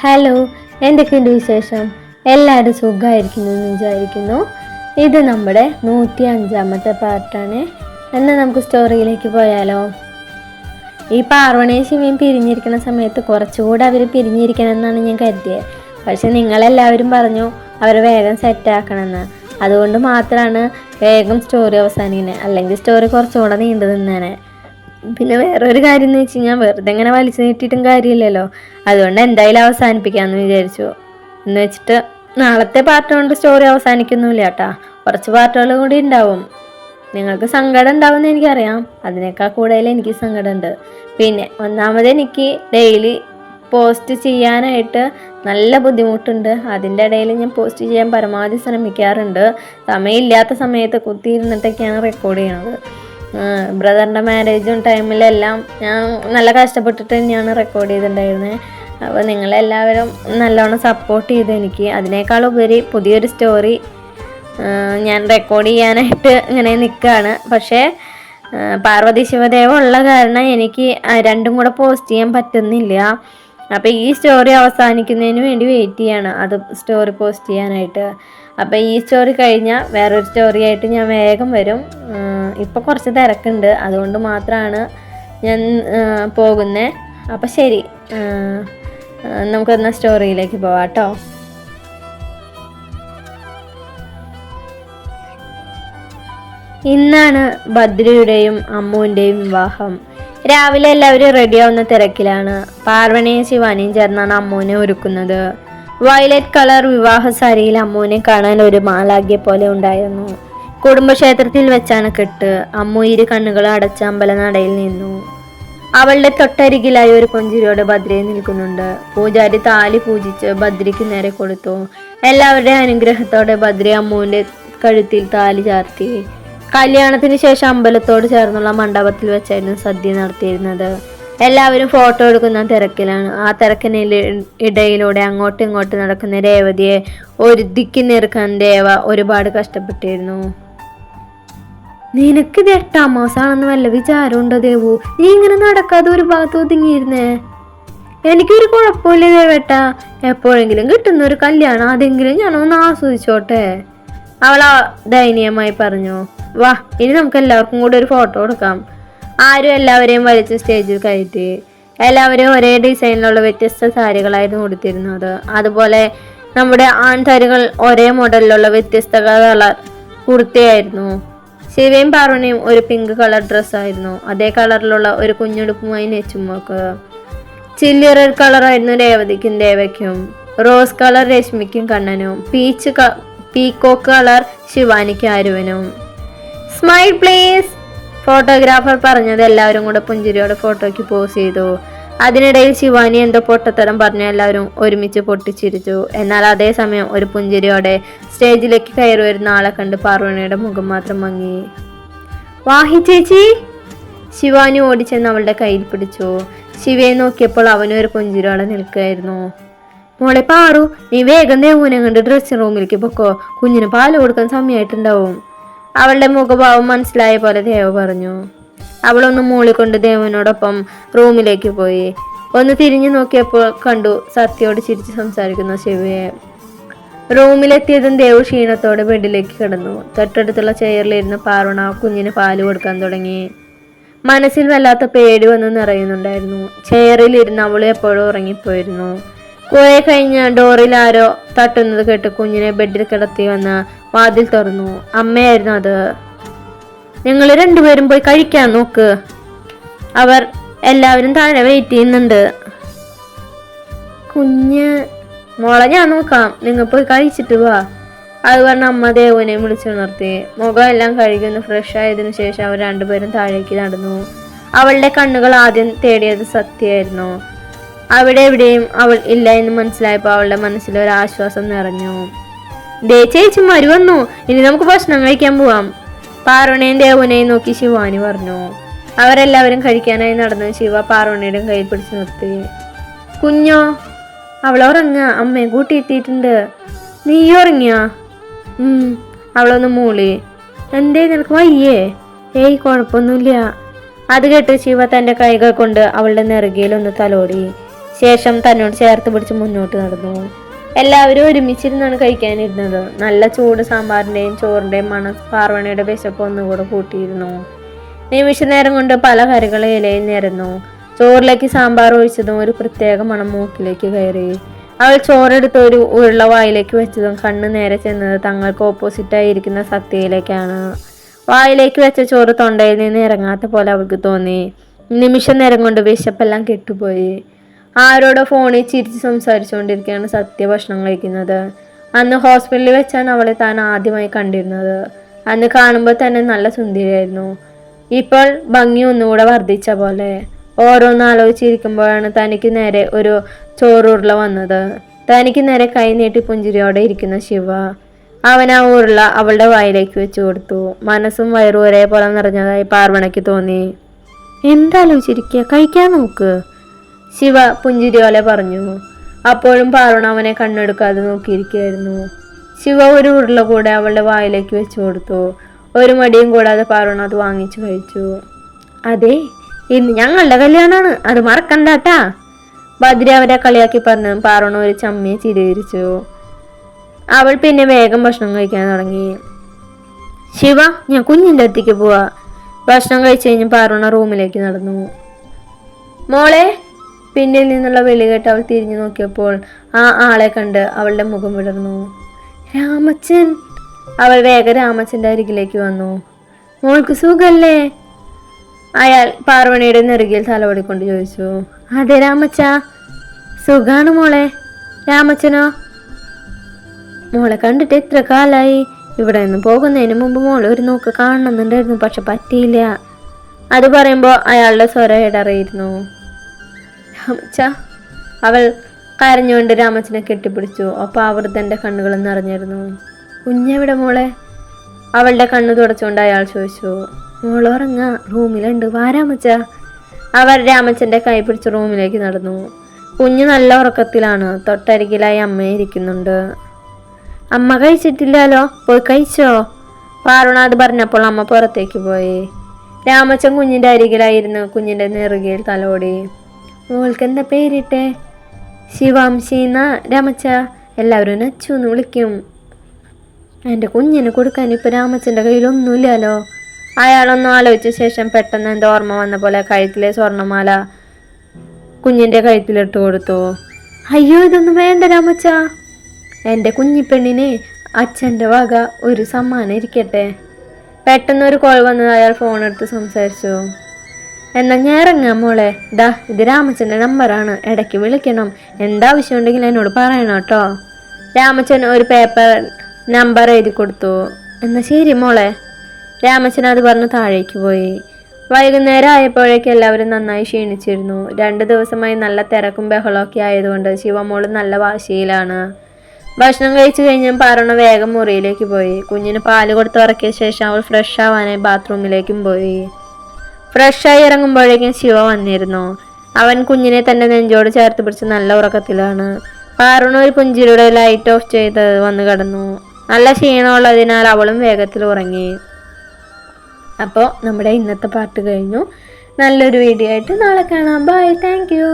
Hello, എന്തൊക്കെയുണ്ട് വിശേഷം? എല്ലാവരും സുഖമായിരിക്കുന്നു എന്ന് വിചാരിക്കുന്നു. ഇത് നമ്മുടെ 105ാമത്തെ പാർട്ടാണ്. എന്നാൽ നമുക്ക് സ്റ്റോറിയിലേക്ക് പോയാലോ? ഈ പാർവണിയും ശിവയും പിരിഞ്ഞിരിക്കുന്ന സമയത്ത് കുറച്ചുകൂടെ അവർ പിരിഞ്ഞിരിക്കണം എന്നാണ് ഞാൻ കരുതിയത്. പക്ഷെ നിങ്ങളെല്ലാവരും പറഞ്ഞു അവരെ വേഗം സെറ്റാക്കണമെന്ന്. അതുകൊണ്ട് മാത്രമാണ് വേഗം സ്റ്റോറി അവസാനിക്കുന്നത്. അല്ലെങ്കിൽ സ്റ്റോറി കുറച്ചുകൂടെ നീണ്ടു നിന്നേനെ. പിന്നെ വേറൊരു കാര്യം എന്ന് വെച്ച് കഴിഞ്ഞാൽ വെറുതെ ഇങ്ങനെ വലിച്ചു നീട്ടിയിട്ടും കാര്യമില്ലല്ലോ. അതുകൊണ്ട് എന്തായാലും അവസാനിപ്പിക്കാമെന്ന് വിചാരിച്ചു. എന്ന് വെച്ചിട്ട് നാളത്തെ പാർട്ട് കൊണ്ട് സ്റ്റോറി അവസാനിക്കുന്നില്ല കേട്ടാ. കുറച്ച് പാർട്ടുകൾ കൂടി ഉണ്ടാവും. നിങ്ങൾക്ക് സങ്കടം ഉണ്ടാവും എന്ന് എനിക്കറിയാം. അതിനേക്കാൾ കൂടുതൽ എനിക്ക് സങ്കടമുണ്ട്. പിന്നെ ഒന്നാമത് എനിക്ക് ഡെയിലി പോസ്റ്റ് ചെയ്യാനായിട്ട് നല്ല ബുദ്ധിമുട്ടുണ്ട്. അതിൻ്റെ ഇടയിൽ ഞാൻ പോസ്റ്റ് ചെയ്യാൻ പരമാവധി ശ്രമിക്കാറുണ്ട്. സമയമില്ലാത്ത സമയത്ത് കുത്തിയിരുന്നിട്ടൊക്കെയാണ് റെക്കോർഡ് ചെയ്യണത്. ബ്രദറിൻ്റെ മാരേജും ടൈമിലെല്ലാം ഞാൻ നല്ല കഷ്ടപ്പെട്ടിട്ട് തന്നെയാണ് റെക്കോർഡ് ചെയ്തിട്ടുണ്ടായിരുന്നത്. അപ്പോൾ നിങ്ങളെല്ലാവരും നല്ലോണം സപ്പോർട്ട് ചെയ്തു എനിക്ക്. അതിനേക്കാളുപരി പുതിയൊരു സ്റ്റോറി ഞാൻ റെക്കോർഡ് ചെയ്യാനായിട്ട് ഇങ്ങനെ നിൽക്കുകയാണ്. പക്ഷേ പാർവതി ശിവദേവ ഉള്ള കാരണം എനിക്ക് രണ്ടും കൂടെ പോസ്റ്റ് ചെയ്യാൻ പറ്റുന്നില്ല. അപ്പോൾ ഈ സ്റ്റോറി അവസാനിക്കുന്നതിന് വേണ്ടി വെയിറ്റ് ചെയ്യാണ് അത് സ്റ്റോറി പോസ്റ്റ് ചെയ്യാനായിട്ട്. അപ്പോൾ ഈ സ്റ്റോറി കഴിഞ്ഞാൽ വേറൊരു സ്റ്റോറി ആയിട്ട് ഞാൻ വേഗം വരും. ഇപ്പോൾ കുറച്ച് തിരക്കുണ്ട്, അതുകൊണ്ട് മാത്രമാണ് ഞാൻ പോകുന്നത്. അപ്പോൾ ശരി, നമുക്കൊന്ന് സ്റ്റോറിയിലേക്ക് പോവാം കേട്ടോ. ഇന്നാണ് ഭദ്രയുടെയും അമ്മുവിൻ്റെയും വിവാഹം. രാവിലെ എല്ലാവരും റെഡിയാവുന്ന തിരക്കിലാണ്. പാർവണിയും ശിവാനിയും ചേർന്നാണ് അമ്മുവിനെ ഒരുക്കുന്നത്. വയലറ്റ് കളർ വിവാഹ സാരിയിൽ അമ്മുവിനെ കാണാൻ ഒരു മാലാഖ്യെ പോലെ ഉണ്ടായിരുന്നു. കുടുംബക്ഷേത്രത്തിൽ വെച്ചാണ് കെട്ട്. അമ്മു ഇരു കണ്ണുകൾ അടച്ച അമ്പലനടയിൽ നിന്നു. അവളുടെ തൊട്ടരികിലായി ഒരു പുഞ്ചിരിയോടെ ഭദ്രയെ നിൽക്കുന്നുണ്ട്. പൂജാരി താലി പൂജിച്ച് ഭദ്രയ്ക്ക് നേരെ കൊടുത്തു. എല്ലാവരുടെയും അനുഗ്രഹത്തോടെ ഭദ്ര അമ്മുവിന്റെ കഴുത്തിൽ താലി ചാർത്തി. കല്യാണത്തിന് ശേഷം അമ്പലത്തോട് ചേർന്നുള്ള മണ്ഡപത്തിൽ വെച്ചായിരുന്നു സദ്യ നടത്തിയിരുന്നത്. എല്ലാവരും ഫോട്ടോ എടുക്കുന്ന തിരക്കിലാണ്. ആ തിരക്കിന് ഇടയിലൂടെ അങ്ങോട്ടും ഇങ്ങോട്ടും നടക്കുന്ന രേവതിയെ ഒരുതിക്ക് നിൽക്കാൻ ദേവ ഒരുപാട് കഷ്ടപ്പെട്ടിരുന്നു. നിനക്കിത് 8ാം മാസമാണെന്ന് വല്ല വിചാരമുണ്ടോ ദേവു? നീ ഇങ്ങനെ നടക്കാതെ ഒരു ഭാഗത്ത് ഒതുങ്ങിയിരുന്നേ. എനിക്കൊരു കുഴപ്പമില്ല ദേവേട്ടാ. എപ്പോഴെങ്കിലും കിട്ടുന്ന ഒരു കല്യാണം അതെങ്കിലും ഞാനൊന്ന് ആസ്വദിച്ചോട്ടെ, അവൾ ദയനീയമായി പറഞ്ഞു. വാ, ഇനി നമുക്ക് എല്ലാവർക്കും കൂടെ ഒരു ഫോട്ടോ എടുക്കാം. ആരും എല്ലാവരെയും വലിച്ച് സ്റ്റേജിൽ കയറ്റി. എല്ലാവരും ഒരേ ഡിസൈനിലുള്ള വ്യത്യസ്ത സാരികളായിരുന്നു ഉടുത്തിരുന്നത്. അതുപോലെ നമ്മുടെ ആൺസാരികൾ ഒരേ മോഡലിലുള്ള വ്യത്യസ്ത കളർ കുർത്തയായിരുന്നു. ശിവയും പാർവണിയും ഒരു പിങ്ക് കളർ ഡ്രസ്സായിരുന്നു. അതേ കളറിലുള്ള ഒരു കുഞ്ഞുടുപ്പുമായി നെച്ചുമോക്ക്. ചില്ലി റെഡ് കളറായിരുന്നു രേവതിക്കും ദേവയ്ക്കും. റോസ് കളർ രശ്മിക്കും കണ്ണനും. പീക്കോക്ക് കളർ ശിവാനിക്കും അരുവനും. സ്മൈൽ പ്ലീസ്, ഫോട്ടോഗ്രാഫർ പറഞ്ഞത്. എല്ലാവരും കൂടെ പുഞ്ചിരിയോടെ ഫോട്ടോയ്ക്ക് പോസ് ചെയ്തു. അതിനിടയിൽ ശിവാനി എന്തോ പൊട്ടത്തരം പറഞ്ഞ എല്ലാവരും ഒരുമിച്ച് പൊട്ടിച്ചിരിച്ചു. എന്നാൽ അതേസമയം ഒരു പുഞ്ചിരിയോടെ സ്റ്റേജിലേക്ക് കയറി വരുന്ന ആളെ കണ്ട് പാർവണിയുടെ മുഖം മാത്രം മങ്ങി. വാഹി ചേച്ചി, ശിവാനി ഓടിച്ചെന്ന് അവളുടെ കയ്യിൽ പിടിച്ചു. ശിവയെ നോക്കിയപ്പോൾ അവനും ഒരു പുഞ്ചിരിയോടെ നിൽക്കുകയായിരുന്നു. മോളെ പാറു, നീ വേഗം ദേവുവിനെ കണ്ട് ഡ്രസ്സിംഗ് റൂമിലേക്ക് പൊക്കോ. കുഞ്ഞിന് പാല് കൊടുക്കാൻ സമയമായിട്ടുണ്ടാവും. അവളുടെ മുഖഭാവം മനസ്സിലായ പോലെ ദേവ പറഞ്ഞു. അവളൊന്ന് മൂളിക്കൊണ്ട് ദേവനോടൊപ്പം റൂമിലേക്ക് പോയി. ഒന്ന് തിരിഞ്ഞു നോക്കിയപ്പോൾ കണ്ടു സത്യയോട് ചിരിച്ച് സംസാരിക്കുന്ന ശിവയെ. റൂമിലെത്തിയതും ദേവ് ക്ഷീണത്തോടെ ബെഡിലേക്ക് കിടന്നു. തൊട്ടടുത്തുള്ള ചെയറിലിരുന്ന് പാർവണ കുഞ്ഞിന് പാല് കൊടുക്കാൻ തുടങ്ങി. മനസ്സിൽ വല്ലാത്ത പേടി വന്ന് നിറയുന്നുണ്ടായിരുന്നു. ചെയറിലിരുന്ന് അവൾ എപ്പോഴും ഉറങ്ങിപ്പോയിരുന്നു. കുറെ കഴിഞ്ഞ് ഡോറിൽ ആരോ തട്ടുന്നത് കേട്ട് കുഞ്ഞിനെ ബെഡിൽ കിടത്തി വന്ന് വാതിൽ തുറന്നു. അമ്മയായിരുന്നു അത്. നിങ്ങൾ രണ്ടുപേരും പോയി കഴിക്കാൻ നോക്ക്, അവർ എല്ലാവരും താഴെ വെയിറ്റ് ചെയ്യുന്നുണ്ട്. കുഞ്ഞ്, മോളെ ഞാൻ നോക്കാം, നിങ്ങൾ പോയി കഴിച്ചിട്ട് വാ. അത് പറഞ്ഞ അമ്മ ദേവുവിനെ വിളിച്ചുണർത്തി. മുഖം എല്ലാം കഴുകുന്ന ഫ്രഷ് ആയതിനു ശേഷം അവർ രണ്ടുപേരും താഴേക്ക് നടന്നു. അവളുടെ കണ്ണുകൾ ആദ്യം തേടിയത് സത്യമായിരുന്നു. അവിടെ എവിടെയും അവൾ ഇല്ല എന്ന് മനസ്സിലായപ്പോൾ അവളുടെ മനസ്സിൽ ഒരു ആശ്വാസം നിറഞ്ഞു. ദേ ചേച്ചിമാര് വന്നു, ഇനി നമുക്ക് ഭക്ഷണം കഴിക്കാൻ പോവാം, പാർവണയും ദേവുനെയും നോക്കി ശിവാനി പറഞ്ഞു. അവരെല്ലാവരും കഴിക്കാനായി നടന്ന് ശിവ പാർവണിയുടെ കയ്യിൽ പിടിച്ചു നിർത്തി. കുഞ്ഞോ? അവൾ ഉറങ്ങ, അമ്മയെ കൂട്ടിയെത്തിയിട്ടുണ്ട്. നീ ഉറങ്ങിയ? അവളൊന്ന് മൂളി. എന്തേ, നിനക്ക് വയ്യേ? ഏയ് കുഴപ്പമൊന്നുമില്ല. അത് കേട്ട് ശിവ തന്റെ കൈകൾ കൊണ്ട് അവളുടെ നെറുകയിൽ ഒന്ന് തലോടി. ശേഷം തന്നോട് ചേർത്ത് പിടിച്ച് മുന്നോട്ട് നടന്നു. എല്ലാവരും ഒരുമിച്ചിരുന്നാണ് കഴിക്കാനിരുന്നത്. നല്ല ചൂട് സാമ്പാറിന്റെയും ചോറിന്റെയും മണം പാർവണിയുടെ വിശപ്പ് ഒന്നുകൂടെ കൂട്ടിയിരുന്നു. നിമിഷ നേരം കൊണ്ട് പല കറികളും ഇലയിൽ നിരന്നു. ചോറിലേക്ക് സാമ്പാർ ഒഴിച്ചതും ഒരു പ്രത്യേക മണം മൂക്കിലേക്ക് കയറി. അവൾ ചോറെടുത്ത് ഒരു ഉരുള വായിലേക്ക് വെച്ചതും കണ്ണ് നേരെ ചെന്നത് തങ്ങൾക്ക് ഓപ്പോസിറ്റായി ഇരിക്കുന്ന സത്യയിലേക്കാണ്. വായിലേക്ക് വെച്ച ചോറ് തൊണ്ടയിൽ നിന്ന് ഇറങ്ങാത്ത പോലെ അവൾക്ക് തോന്നി. നിമിഷ നേരം കൊണ്ട് വിശപ്പെല്ലാം കെട്ടുപോയി. ആരോടോ ഫോണിൽ ചിരിച്ച് സംസാരിച്ചുകൊണ്ടിരിക്കുകയാണ് സത്യ ഭക്ഷണം കഴിക്കുന്നത്. അന്ന് ഹോസ്പിറ്റലിൽ വെച്ചാണ് അവളെ താൻ ആദ്യമായി കണ്ടിരുന്നത്. അന്ന് കാണുമ്പോൾ തന്നെ നല്ല സുന്ദരിയായിരുന്നു. ഇപ്പോൾ ഭംഗി ഒന്നുകൂടെ വർദ്ധിച്ച പോലെ. ഓരോന്ന് ആലോചിച്ചിരിക്കുമ്പോഴാണ് തനിക്ക് നേരെ ഒരു ചോറുരുള വന്നത്. തനിക്ക് നേരെ കൈ നീട്ടി പുഞ്ചിരിയോടെ ഇരിക്കുന്ന ശിവ. അവൻ ആ ഉരുള അവളുടെ വായിലേക്ക് വെച്ചു കൊടുത്തു. മനസ്സും വയറും ഒരേപോലെ നിറഞ്ഞതായി പാർവണയ്ക്ക് തോന്നി. എന്താലോചിച്ചിരിക്കുക, കഴിക്കാൻ നോക്ക്, ശിവ പുഞ്ചിരിയോലെ പറഞ്ഞു. അപ്പോഴും പാർവണ അവനെ കണ്ണെടുക്കാതെ നോക്കിയിരിക്കുകയായിരുന്നു. ശിവ ഒരു ഉരുള കൂടെ അവളുടെ വായിലേക്ക് വെച്ചു കൊടുത്തു. ഒരു മടിയും കൂടാതെ പാർവണ അത് വാങ്ങിച്ചു കഴിച്ചു. അതെ, ഇന്ന് ഞങ്ങളുടെ കല്യാണമാണ്, അത് മറക്കണ്ടാട്ടാ, ബദ്രി അവരെ കളിയാക്കി പറഞ്ഞു. പാർവണ ഒരു ചമ്മിയെ ചിരിച്ചു. അവൾ പിന്നെ വേഗം ഭക്ഷണം കഴിക്കാൻ തുടങ്ങി. ശിവ, ഞാൻ കുഞ്ഞിൻ്റെ അടുത്തേക്ക് പോവാ. ഭക്ഷണം കഴിച്ചു കഴിഞ്ഞ് പാർവണ റൂമിലേക്ക് നടന്നു. മോളെ, പിന്നിൽ നിന്നുള്ള വിളി കേട്ട് അവൾ തിരിഞ്ഞു നോക്കിയപ്പോൾ ആ ആളെ കണ്ട് അവളുടെ മുഖം വിടർന്നു. രാമച്ചൻ! അവൾ വേഗം രാമച്ചൻ്റെ അരികിലേക്ക് വന്നു. മോൾക്ക് സുഖല്ലേ? അയാൾ പാർവണിയുടെ നെറുകിൽ തലവടിക്കൊണ്ട് ചോദിച്ചു. അതെ രാമച്ച, സുഖാണ് മോളെ. രാമച്ചനോ? മോളെ കണ്ടിട്ട് എത്ര കാലായി. ഇവിടെ നിന്ന് പോകുന്നതിന് മുമ്പ് മോളെ ഒരു നോക്ക് കാണണമെന്നുണ്ടായിരുന്നു, പക്ഷെ പറ്റിയില്ല. അത് പറയുമ്പോൾ അയാളുടെ സ്വരം ഇടറിയിരുന്നു. രാമച്ച! അവൾ കരഞ്ഞുകൊണ്ട് രാമച്ചനെ കെട്ടിപ്പിടിച്ചു. ഒപ്പം ആവൃതന്റെ കണ്ണുകൾ നിറഞ്ഞിരുന്നു. കുഞ്ഞെവിടെ മോളെ? അവളുടെ കണ്ണു തുടച്ചുകൊണ്ട് അയാൾ ചോദിച്ചു. മോള് ഉറങ്ങ, റൂമിലുണ്ട്, വാ രാമച്ച. അവർ രാമച്ചന്റെ കൈ പിടിച്ച് റൂമിലേക്ക് നടന്നു. കുഞ്ഞ് നല്ല ഉറക്കത്തിലാണ്. തൊട്ടരികിലായി അമ്മ ഇരിക്കുന്നുണ്ട്. അമ്മ കഴിച്ചിട്ടില്ലല്ലോ, പോയി കഴിച്ചോ? പാർവണ അത് പറഞ്ഞപ്പോൾ അമ്മ പുറത്തേക്ക് പോയി. രാമച്ചൻ കുഞ്ഞിന്റെ അരികിലായിരുന്നു. കുഞ്ഞിന്റെ നെറുകയിൽ തലോടി. മോൾക്ക് എന്താ പേരിട്ടെ? ശിവാംശീന്ന രാമച്ച. എല്ലാവരും നച്ചു എന്ന് വിളിക്കും. എൻ്റെ കുഞ്ഞിന് കൊടുക്കാൻ ഇപ്പൊ രാമച്ചന്റെ കയ്യിലൊന്നുമില്ലല്ലോ. അയാളൊന്നും ആലോചിച്ച ശേഷം പെട്ടെന്ന് എന്തോ ഓർമ്മ വന്ന പോലെ കഴുത്തിലെ സ്വർണ്ണമാല കുഞ്ഞിന്റെ കഴുത്തിലിട്ട് കൊടുത്തു. അയ്യോ, ഇതൊന്നും വേണ്ട രാമച്ച. എൻ്റെ കുഞ്ഞിപ്പെണ്ണിന് അച്ഛൻ്റെ വക ഒരു സമ്മാനം ഇരിക്കട്ടെ. പെട്ടെന്നൊരു കോൾ വന്നത് അയാൾ ഫോൺ എടുത്ത് സംസാരിച്ചു. എന്നാ ഞാൻ ഇറങ്ങാം മോളെ. ഇത് രാമച്ചൻ്റെ നമ്പറാണ്, ഇടയ്ക്ക് വിളിക്കണം. എന്താവശ്യം ഉണ്ടെങ്കിൽ എന്നോട് പറയണം കേട്ടോ. രാമച്ചൻ ഒരു പേപ്പർ നമ്പർ എഴുതി കൊടുത്തു. എന്നാ ശരി മോളെ. രാമച്ചൻ അത് പറഞ്ഞ് താഴേക്ക് പോയി. വൈകുന്നേരം ആയപ്പോഴേക്കും എല്ലാവരും നന്നായി ക്ഷീണിച്ചിരുന്നു. 2 ദിവസമായി നല്ല തിരക്കും ബഹളമൊക്കെ ആയതുകൊണ്ട് ശിവമോള് നല്ല വാശിയിലാണ്. ഭക്ഷണം കഴിച്ചു കഴിഞ്ഞ് പാർവണ വേഗം മുറിയിലേക്ക് പോയി. കുഞ്ഞിന് പാല് കൊടുത്ത് ഉറക്കിയ ശേഷം അവൾ ഫ്രഷ് ആവാനായി ബാത്റൂമിലേക്കും പോയി. ഫ്രഷായി ഇറങ്ങുമ്പോഴേക്കും ശിവ വന്നിരുന്നു. അവൻ കുഞ്ഞിനെ തന്റെ നെഞ്ചോട് ചേർത്ത് പിടിച്ച് നല്ല ഉറക്കത്തിലാണ്. പാർവണ ഒരു പുഞ്ചിരിയുടെ ലൈറ്റ് ഓഫ് ചെയ്ത് വന്ന് കിടന്നു. നല്ല ക്ഷീണമുള്ളതിനാൽ അവളും വേഗത്തിൽ ഉറങ്ങി. അപ്പോൾ നമ്മുടെ ഇന്നത്തെ പാട്ട് കഴിഞ്ഞു. നല്ലൊരു വീഡിയോ ആയിട്ട് നാളെ കാണാം. Bye, thank U.